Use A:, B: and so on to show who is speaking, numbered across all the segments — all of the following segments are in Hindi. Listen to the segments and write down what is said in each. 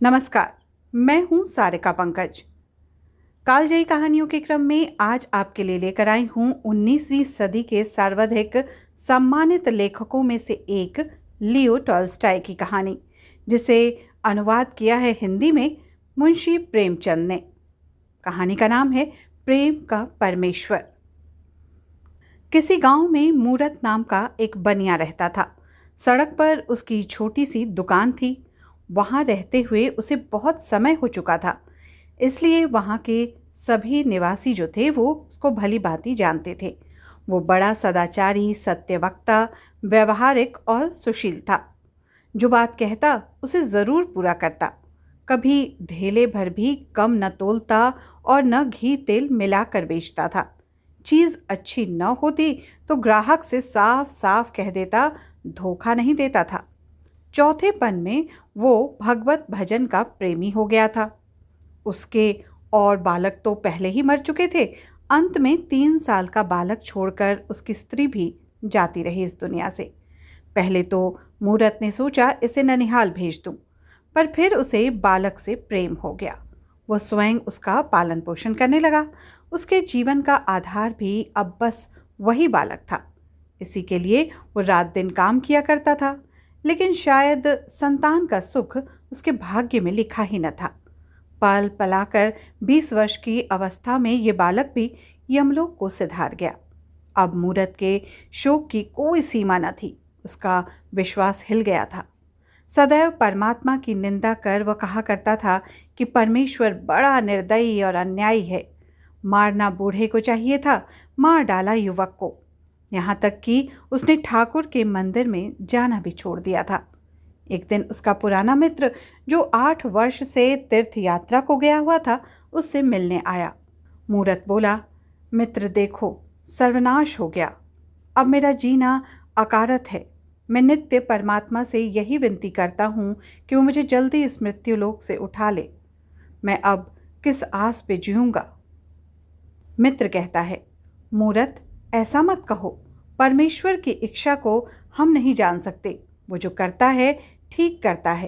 A: नमस्कार। मैं हूं सारिका पंकज। कालजयी कहानियों के क्रम में आज आपके लिए लेकर आई हूं 19वीं सदी के सर्वाधिक सम्मानित लेखकों में से एक लियो टॉल्स्टॉय की कहानी, जिसे अनुवाद किया है हिंदी में मुंशी प्रेमचंद ने। कहानी का नाम है प्रेम का परमेश्वर। किसी गांव में मूरत नाम का एक बनिया रहता था। सड़क पर उसकी छोटी सी दुकान थी। वहां रहते हुए उसे बहुत समय हो चुका था, इसलिए वहां के सभी निवासी जो थे वो उसको भली भांति जानते थे। वो बड़ा सदाचारी, सत्यवक्ता, व्यवहारिक और सुशील था। जो बात कहता उसे ज़रूर पूरा करता। कभी धेले भर भी कम न तोलता और न घी तेल मिलाकर बेचता था। चीज़ अच्छी न होती तो ग्राहक से साफ साफ कह देता, धोखा नहीं देता था। चौथेपन में वो भगवत भजन का प्रेमी हो गया था। उसके और बालक तो पहले ही मर चुके थे। अंत में 3 साल का बालक छोड़कर उसकी स्त्री भी जाती रही इस दुनिया से। पहले तो मूरत ने सोचा इसे ननिहाल भेज दूं, पर फिर उसे बालक से प्रेम हो गया। वो स्वयं उसका पालन पोषण करने लगा। उसके जीवन का आधार भी अब बस वही बालक था। इसी के लिए वो रात दिन काम किया करता था। लेकिन शायद संतान का सुख उसके भाग्य में लिखा ही न था। पल पलाकर 20 वर्ष की अवस्था में ये बालक भी यमलोक को सिधार गया। अब मूरत के शोक की कोई सीमा न थी। उसका विश्वास हिल गया था। सदैव परमात्मा की निंदा कर वह कहा करता था कि परमेश्वर बड़ा निर्दयी और अन्यायी है। मारना बूढ़े को चाहिए था, मार डाला युवक को। यहाँ तक कि उसने ठाकुर के मंदिर में जाना भी छोड़ दिया था। एक दिन उसका पुराना मित्र, जो 8 वर्ष से तीर्थ यात्रा को गया हुआ था, उससे मिलने आया। मूरत बोला, मित्र देखो, सर्वनाश हो गया। अब मेरा जीना अकारत है। मैं नित्य परमात्मा से यही विनती करता हूँ कि वो मुझे जल्दी इस मृत्युलोक से उठा ले। मैं अब किस आस पे जीऊँगा। मित्र कहता है, मूरत ऐसा मत कहो। परमेश्वर की इच्छा को हम नहीं जान सकते। वो जो करता है ठीक करता है।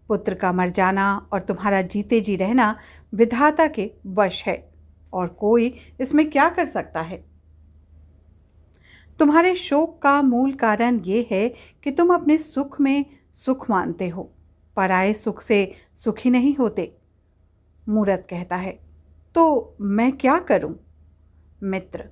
A: पुत्र का मर जाना और तुम्हारा जीते जी रहना विधाता के वश है, और कोई इसमें क्या कर सकता है। तुम्हारे शोक का मूल कारण ये है कि तुम अपने सुख में सुख मानते हो, पराये सुख से सुखी नहीं होते। मूरत कहता है, तो मैं क्या करूं। मित्र,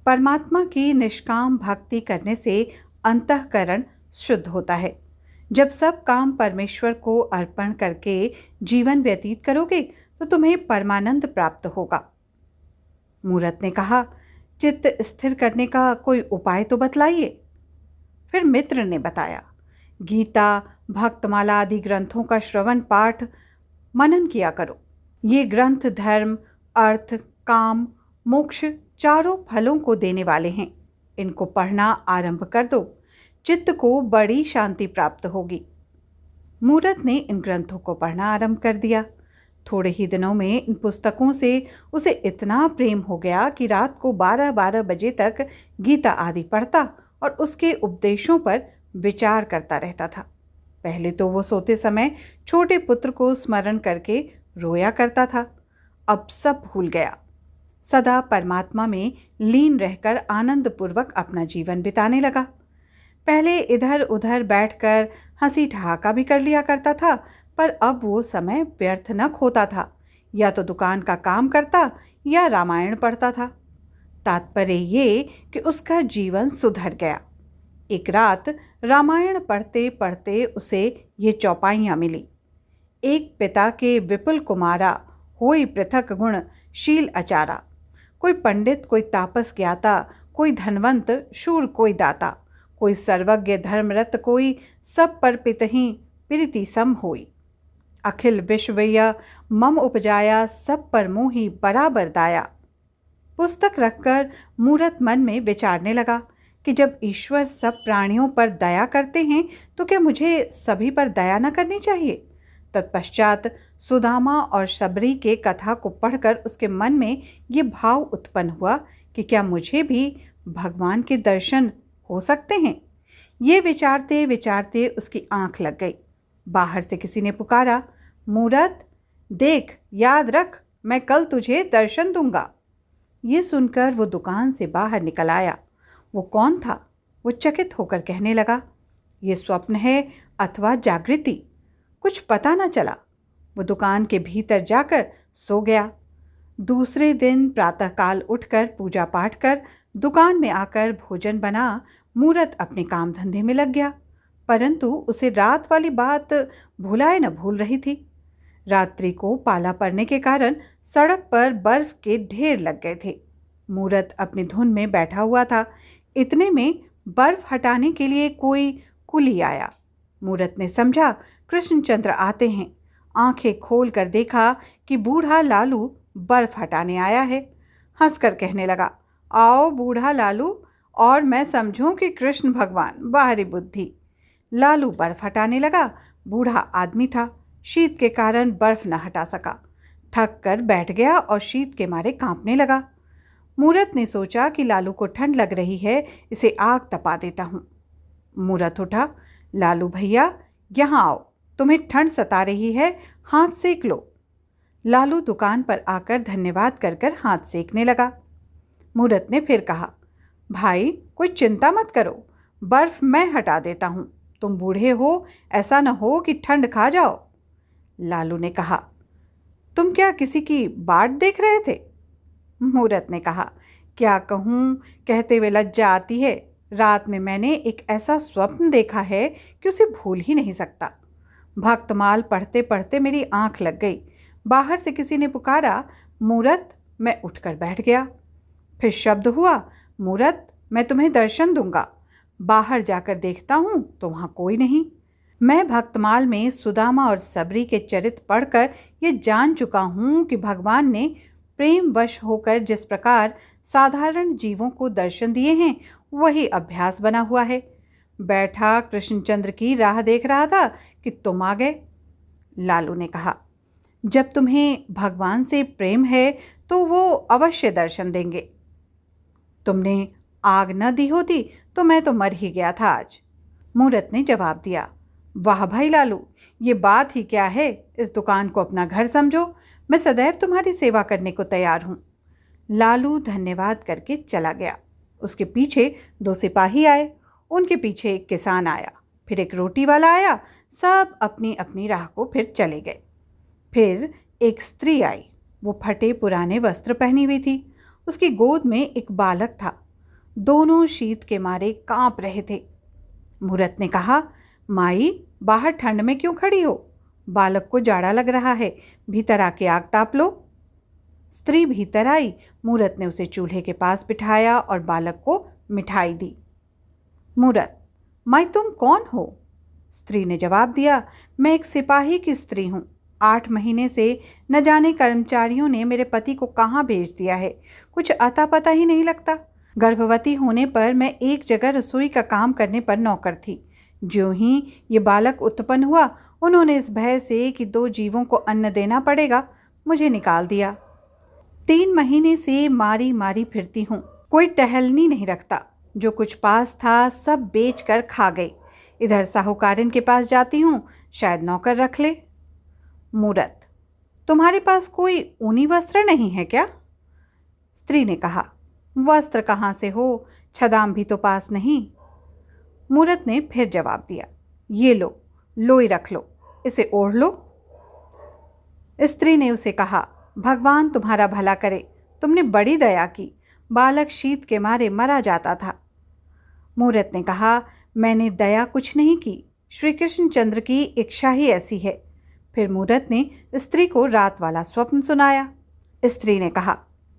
A: परमात्मा की निष्काम भक्ति करने से अंतःकरण शुद्ध होता है। जब सब काम परमेश्वर को अर्पण करके जीवन व्यतीत करोगे तो तुम्हें परमानंद प्राप्त होगा। मूरत ने कहा, चित्त स्थिर करने का कोई उपाय तो बतलाइए। फिर मित्र ने बताया, गीता, भक्तमाला आदि ग्रंथों का श्रवण पाठ मनन किया करो। ये ग्रंथ धर्म, अर्थ, काम, मोक्ष चारों फलों को देने वाले हैं। इनको पढ़ना आरंभ कर दो। चित्त को बड़ी शांति प्राप्त होगी। मूरत ने इन ग्रंथों को पढ़ना आरंभ कर दिया। थोड़े ही दिनों में इन पुस्तकों से उसे इतना प्रेम हो गया कि रात को 12-12 बजे तक गीता आदि पढ़ता और उसके उपदेशों पर विचार करता रहता था। पहले तो वो सोते समय छोटे पुत्र को स्मरण करके रोया करता था। अब सब भूल गया। सदा परमात्मा में लीन रहकर आनंदपूर्वक अपना जीवन बिताने लगा। पहले इधर उधर बैठकर हंसी ठहाका भी कर लिया करता था, पर अब वो समय व्यर्थ न खोता था। या तो दुकान का काम करता या रामायण पढ़ता था। तात्पर्य ये कि उसका जीवन सुधर गया। एक रात रामायण पढ़ते पढ़ते उसे ये चौपाइयाँ मिली। एक पिता के विपुल कुमारा, होई पृथक गुण शील अचारा। कोई पंडित, कोई तापस ज्ञाता, कोई धनवंत, शूर कोई दाता, कोई सर्वज्ञ धर्मरत, कोई सब पर पितहीं प्रीति सम होई। अखिल विश्वय मम उपजाया, सब पर मोही बराबर दाया। पुस्तक रखकर मूरत मन में विचारने लगा कि जब ईश्वर सब प्राणियों पर दया करते हैं तो क्या मुझे सभी पर दया न करनी चाहिए। तत्पश्चात सुदामा और शबरी के कथा को पढ़कर उसके मन में ये भाव उत्पन्न हुआ कि क्या मुझे भी भगवान के दर्शन हो सकते हैं। ये विचारते विचारते उसकी आंख लग गई। बाहर से किसी ने पुकारा, मूरत, देख, याद रख, मैं कल तुझे दर्शन दूंगा। ये सुनकर वो दुकान से बाहर निकल आया। वो कौन था? वो चकित होकर कहने लगा, ये स्वप्न है अथवा जागृति, कुछ पता न चला। वो दुकान के भीतर जाकर सो गया। दूसरे दिन प्रातःकाल उठकर पूजा पाठ कर दुकान में आकर भोजन बना मूरत अपने काम धंधे में लग गया, परंतु उसे रात वाली बात भुलाए न भूल रही थी। रात्रि को पाला पड़ने के कारण सड़क पर बर्फ के ढेर लग गए थे। मूरत अपनी धुन में बैठा हुआ था। इतने में बर्फ हटाने के लिए कोई कुली आया। मूरत ने समझा कृष्णचंद्र आते हैं। आंखें खोल कर देखा कि बूढ़ा लालू बर्फ हटाने आया है। हंसकर कहने लगा, आओ बूढ़ा लालू, और मैं समझूं कि कृष्ण भगवान। बाहरी बुद्धि। लालू बर्फ हटाने लगा। बूढ़ा आदमी था, शीत के कारण बर्फ न हटा सका। थक कर बैठ गया और शीत के मारे कांपने लगा। मूरत ने सोचा कि लालू को ठंड लग रही है, इसे आग तपा देता हूँ। मूरत उठा, लालू भैया यहाँ आओ, तुम्हें ठंड सता रही है, हाथ सेक लो। लालू दुकान पर आकर धन्यवाद कर कर हाथ सेकने लगा। मूरत ने फिर कहा, भाई कोई चिंता मत करो, बर्फ मैं हटा देता हूँ। तुम बूढ़े हो, ऐसा न हो कि ठंड खा जाओ। लालू ने कहा, तुम क्या किसी की बाट देख रहे थे? मूरत ने कहा, क्या कहूँ, कहते हुए लज्जा आती है। रात में मैंने एक ऐसा स्वप्न देखा है कि उसे भूल ही नहीं सकता। भक्तमाल पढ़ते पढ़ते मेरी आंख लग गई। बाहर से किसी ने पुकारा, मूरत। मैं उठकर बैठ गया। फिर शब्द हुआ, मूरत, मैं तुम्हें दर्शन दूंगा। बाहर जाकर देखता हूँ तो वहाँ कोई नहीं। मैं भक्तमाल में सुदामा और सबरी के चरित्र पढ़कर ये जान चुका हूँ कि भगवान ने प्रेम वश होकर जिस प्रकार साधारण जीवों को दर्शन दिए हैं, वही अभ्यास बना हुआ है। बैठा कृष्णचंद्र की राह देख रहा था कि तुम आ गए। लालू ने कहा, जब तुम्हें भगवान से प्रेम है तो वो अवश्य दर्शन देंगे। तुमने आग न दी होती तो मैं तो मर ही गया था आज। मूरत ने जवाब दिया, वाह भाई लालू, ये बात ही क्या है। इस दुकान को अपना घर समझो, मैं सदैव तुम्हारी सेवा करने को तैयार हूँ। लालू धन्यवाद करके चला गया। उसके पीछे 2 सिपाही आए, उनके पीछे एक किसान आया, फिर एक रोटी वाला आया। सब अपनी अपनी राह को फिर चले गए। फिर एक स्त्री आई। वो फटे पुराने वस्त्र पहनी हुई थी। उसकी गोद में एक बालक था। दोनों शीत के मारे कांप रहे थे। मूरत ने कहा, माई, बाहर ठंड में क्यों खड़ी हो? बालक को जाड़ा लग रहा है, भीतर आके आग ताप लो। स्त्री भीतर आई। मूरत ने उसे चूल्हे के पास बिठाया और बालक को मिठाई दी। मूरत, माई तुम कौन हो? स्त्री ने जवाब दिया, मैं एक सिपाही की स्त्री हूँ। 8 महीने से न जाने कर्मचारियों ने मेरे पति को कहाँ भेज दिया है, कुछ अता पता ही नहीं लगता। गर्भवती होने पर मैं एक जगह रसोई का काम करने पर नौकर थी। ज्यों ही ये बालक उत्पन्न हुआ, उन्होंने इस भय से कि 2 जीवों को अन्न देना पड़ेगा, मुझे निकाल दिया। 3 महीने से मारी मारी फिरती हूँ, कोई टहलनी नहीं रखता। जो कुछ पास था सब बेच कर खा गई। इधर साहूकारिन के पास जाती हूँ, शायद नौकर रख ले। मूरत, तुम्हारे पास कोई ऊनी वस्त्र नहीं है क्या? स्त्री ने कहा, वस्त्र कहाँ से हो, छदाम भी तो पास नहीं। मूरत ने फिर जवाब दिया, ये लो, लोई रख लो, इसे ओढ़ लो। स्त्री ने उसे कहा, भगवान तुम्हारा भला करे, तुमने बड़ी दया की। बालक शीत के मारे मरा जाता था। मूरत ने कहा, मैंने दया कुछ नहीं की, श्री कृष्णचंद्र की इच्छा ही ऐसी है। फिर मूरत ने स्त्री को रात वाला स्वप्न सुनाया। स्त्री ने कहा,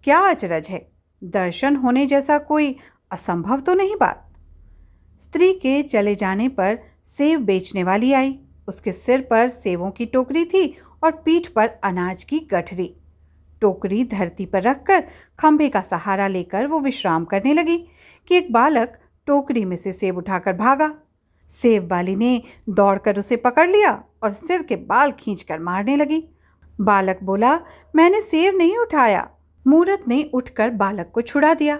A: क्या अचरज है, दर्शन होने जैसा कोई असंभव तो नहीं बात। स्त्री के चले जाने पर सेब बेचने वाली आई। उसके सिर पर सेबों की टोकरी थी और पीठ पर अनाज की गठरी। टोकरी धरती पर रखकर खंभे का सहारा लेकर वो विश्राम करने लगी कि एक बालक टोकरी में से सेब उठाकर भागा। सेब वाली ने दौड़कर उसे पकड़ लिया और सिर के बाल खींचकर मारने लगी। बालक बोला, मैंने सेब नहीं उठाया। मूरत ने उठकर बालक को छुड़ा दिया।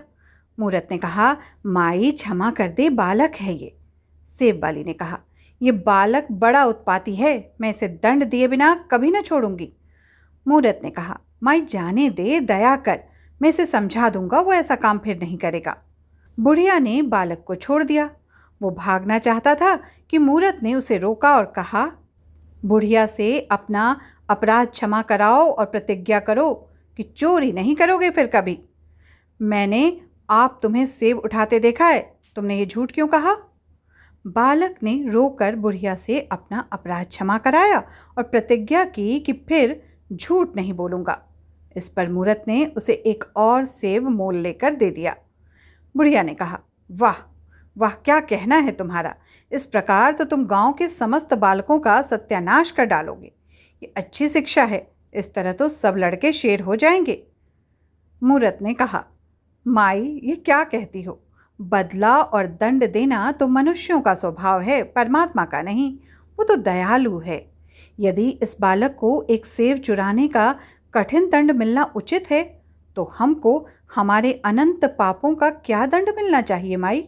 A: मूरत ने कहा, माई क्षमा कर दे, बालक है ये। सेब वाली ने कहा, ये बालक बड़ा उत्पाती है, मैं इसे दंड दिए बिना कभी न छोड़ूंगी। मूरत ने कहा, माई जाने दे, दया कर, मैं इसे समझा दूंगा, वो ऐसा काम फिर नहीं करेगा। बुढ़िया ने बालक को छोड़ दिया। वो भागना चाहता था कि मूरत ने उसे रोका और कहा, बुढ़िया से अपना अपराध क्षमा कराओ और प्रतिज्ञा करो कि चोरी नहीं करोगे फिर कभी। मैंने आप तुम्हें सेब उठाते देखा है, तुमने ये झूठ क्यों कहा? बालक ने रोकर बुढ़िया से अपना अपराध क्षमा कराया और प्रतिज्ञा की कि फिर झूठ नहीं बोलूंगा। इस पर मूरत ने उसे एक और सेब मोल लेकर दे दिया। बुढ़िया ने कहा, वाह वाह, क्या कहना है तुम्हारा, इस प्रकार तो तुम गांव के समस्त बालकों का सत्यानाश कर डालोगे। ये अच्छी शिक्षा है, इस तरह तो सब लड़के शेर हो जाएंगे। मूरत ने कहा, माई ये क्या कहती हो, बदला और दंड देना तो मनुष्यों का स्वभाव है, परमात्मा का नहीं। वो तो दयालु है। यदि इस बालक को एक सेब चुराने का कठिन दंड मिलना उचित है, तो हमको हमारे अनंत पापों का क्या दंड मिलना चाहिए माई?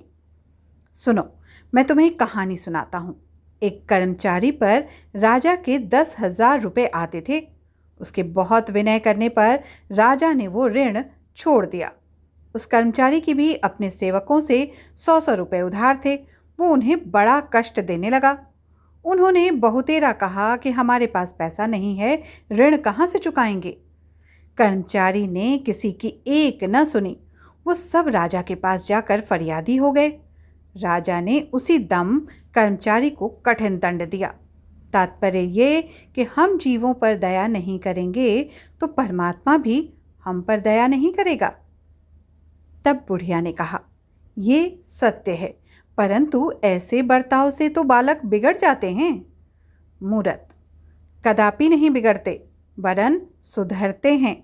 A: सुनो, मैं तुम्हें एक कहानी सुनाता हूँ। एक कर्मचारी पर राजा के 10,000 रुपये आते थे। उसके बहुत विनय करने पर राजा ने वो ऋण छोड़ दिया। उस कर्मचारी की भी अपने सेवकों से 100-100 रुपये उधार थे। वो उन्हें बड़ा कष्ट देने लगा। उन्होंने बहुतेरा कहा कि हमारे पास पैसा नहीं है, ऋण कहाँ से चुकाएंगे। कर्मचारी ने किसी की एक न सुनी। वो सब राजा के पास जाकर फरियादी हो गए। राजा ने उसी दम कर्मचारी को कठिन दंड दिया। तात्पर्य ये कि हम जीवों पर दया नहीं करेंगे तो परमात्मा भी हम पर दया नहीं करेगा। तब बुढ़िया ने कहा, ये सत्य है, परंतु ऐसे बर्ताव से तो बालक बिगड़ जाते हैं। मूरत, कदापि नहीं बिगड़ते, वरन सुधरते हैं।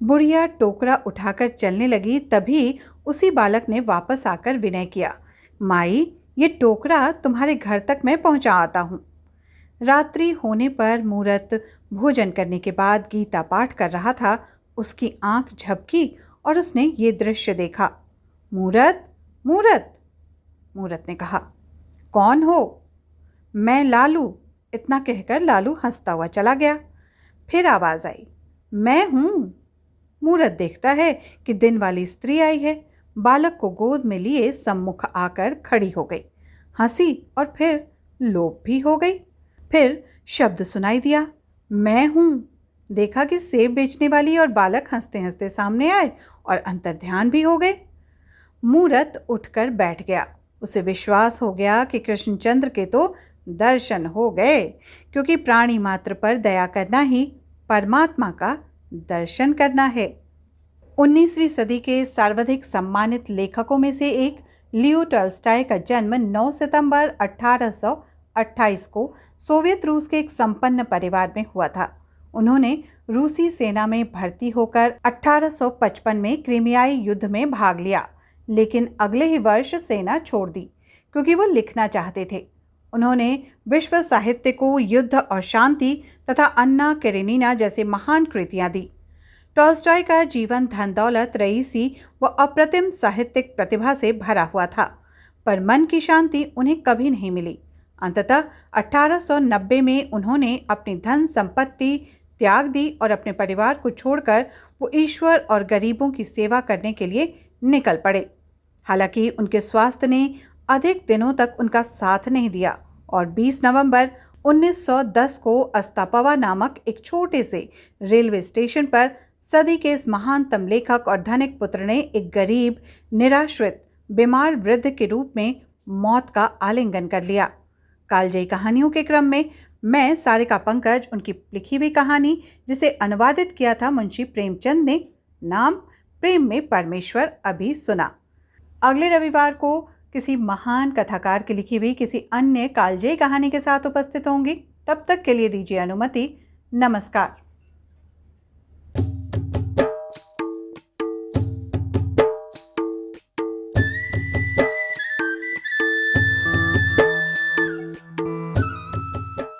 A: बुढ़िया टोकरा उठाकर चलने लगी, तभी उसी बालक ने वापस आकर विनय किया, माई ये टोकरा तुम्हारे घर तक मैं पहुंचा आता हूँ। रात्रि होने पर मूरत भोजन करने के बाद गीता पाठ कर रहा था। उसकी आंख झपकी और उसने ये दृश्य देखा। मूरत, मूरत। मूरत ने कहा, कौन हो? मैं लालू। इतना कहकर लालू हंसता हुआ चला गया। फिर आवाज़ आई, मैं हूँ। मूरत देखता है कि दिन वाली स्त्री आई है। बालक को गोद में लिए सम्मुख आकर खड़ी हो गई, हंसी और फिर लोभ भी हो गई। फिर शब्द सुनाई दिया, मैं हूँ। देखा कि सेब बेचने वाली और बालक हंसते हंसते सामने आए और अंतर्ध्यान भी हो गए। मूरत उठकर बैठ गया। उसे विश्वास हो गया कि कृष्णचंद्र के तो दर्शन हो गए, क्योंकि प्राणी मात्र पर दया करना ही परमात्मा का दर्शन करना है। 19वीं सदी के सर्वाधिक सम्मानित लेखकों में से एक लियो टॉल्स्टॉय का जन्म 9 सितंबर 1828 को सोवियत रूस के एक संपन्न परिवार में हुआ था। उन्होंने रूसी सेना में भर्ती होकर 1855 में क्रीमियाई युद्ध में भाग लिया, लेकिन अगले ही वर्ष सेना छोड़ दी क्योंकि वो लिखना चाहते थे। उन्होंने विश्व साहित्य को युद्ध और शांति तथा अन्ना कैरेनिना जैसे महान कृतियां दी। टॉल्स्टॉय का जीवन धन दौलत, रईसी व अप्रतिम साहित्यिक प्रतिभा से भरा हुआ था, पर मन की शांति उन्हें कभी नहीं मिली। अंततः 1890 में उन्होंने अपनी धन संपत्ति त्याग दी और अपने परिवार को छोड़कर वो ईश्वर और गरीबों की सेवा करने के लिए निकल पड़े। हालांकि उनके स्वास्थ्य ने अधिक दिनों तक उनका साथ नहीं दिया और 20 नवंबर 1910 को अस्तापवा नामक एक छोटे से रेलवे स्टेशन पर सदी के इस महानतम लेखक और धनिक पुत्र ने एक गरीब, निराश्रित, बीमार वृद्ध के रूप में मौत का आलिंगन कर लिया। कालजयी कहानियों के क्रम में मैं सारिका पंकज उनकी लिखी हुई कहानी, जिसे अनुवादित किया था मुंशी प्रेमचंद ने, नाम प्रेम में परमेश्वर, अभी सुना। अगले रविवार को किसी महान कथाकार की लिखी हुई किसी अन्य कालजयी कहानी के साथ उपस्थित होंगी। तब तक के लिए दीजिए अनुमति। नमस्कार।